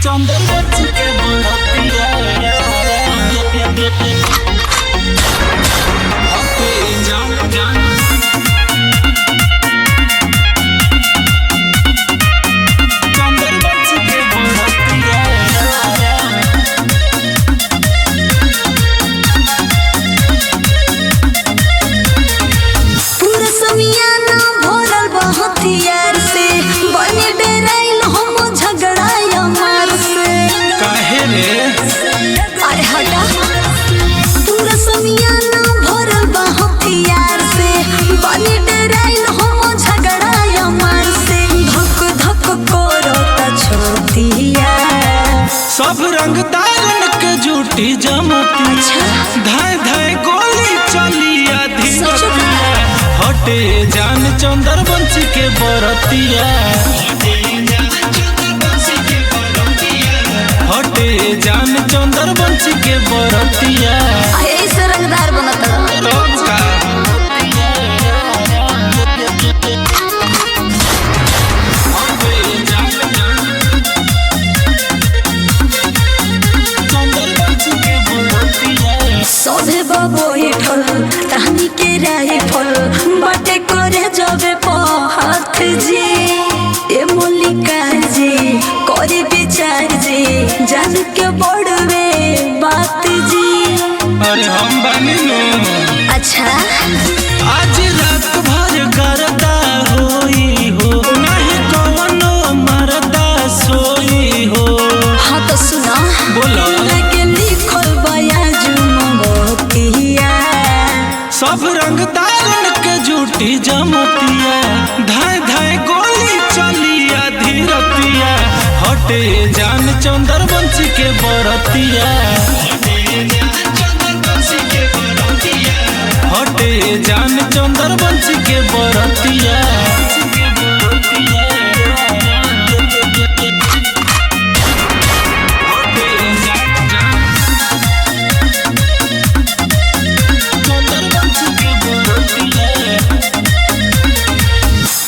चंद्रवंशी के बरतिया हटे जान जान चंद्रवंशी के बरतिया पूरा समियाना भरल बहुत यार से बने डेराइल हम झगड़ाया मार से काहे रे अरे हटा पूरा समियाना भरल बहुत यार से बने डेराइल हम झगड़ाया मार से धक धक करता छोटिया सब रंगदारन के जूटी जमती धाय धाय गोली चलिया सच धीरे में। हटे जान चंद्रवंशी के बरतिया हटे जान चंद्रवंशी के बरतिया ऐसे रंगदार बनता तो का हटे जान चंद्रवंशी के बरतिया सोधे बाबो हिठल तहनी के राइफल बाटे करे जबे हाथ जी ए मल्लिका जी करे विचार जी जान के बड़वे बात जी अरे हम बानी नो अच्छा आज रात भर करता होई हो नहीं कवनो मरदा सोई हो हाँ तो सुना बोलो के लिखल बया जुमबतिया सब रंगदारन के जूटी जमतिया धाय धाय गोली चलिया धीरतिया हटे जान चंद्रवंशी के बरतिया हटे जान चंद्रवंशी के बरतिया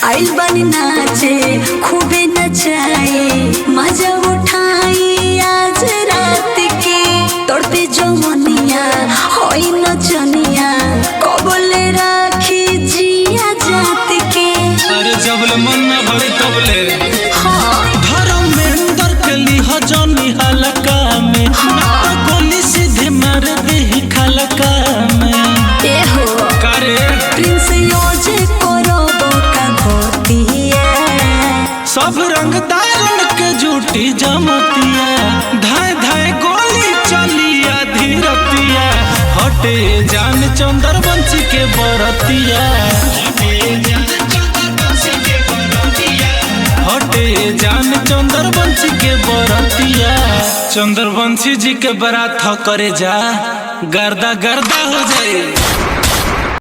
आइल बनी नाचे खूबे नचाए मजा उठाई आज रात के तोड़ पे जमनिया होई नचनिया कबले राखी जिया जात के अरे जबले मन में भरे तबले हाँ धर्मेंद्र के लिहा जनी हलका में ना तो गोली सीधे मार दे खलका में ए हो करे प्रिंस योजे करो बोका घोटिया सब रंगदारन के जूटी जमतिया धाय धाय गोली चलिया धीरतिया हटे जान चंद्रवंशी के बरतिया हटे जान चंद्रवंशी के बरतिया चंद्रवंशी जी के बारात करे जा गर्दा गर्दा हो जाए।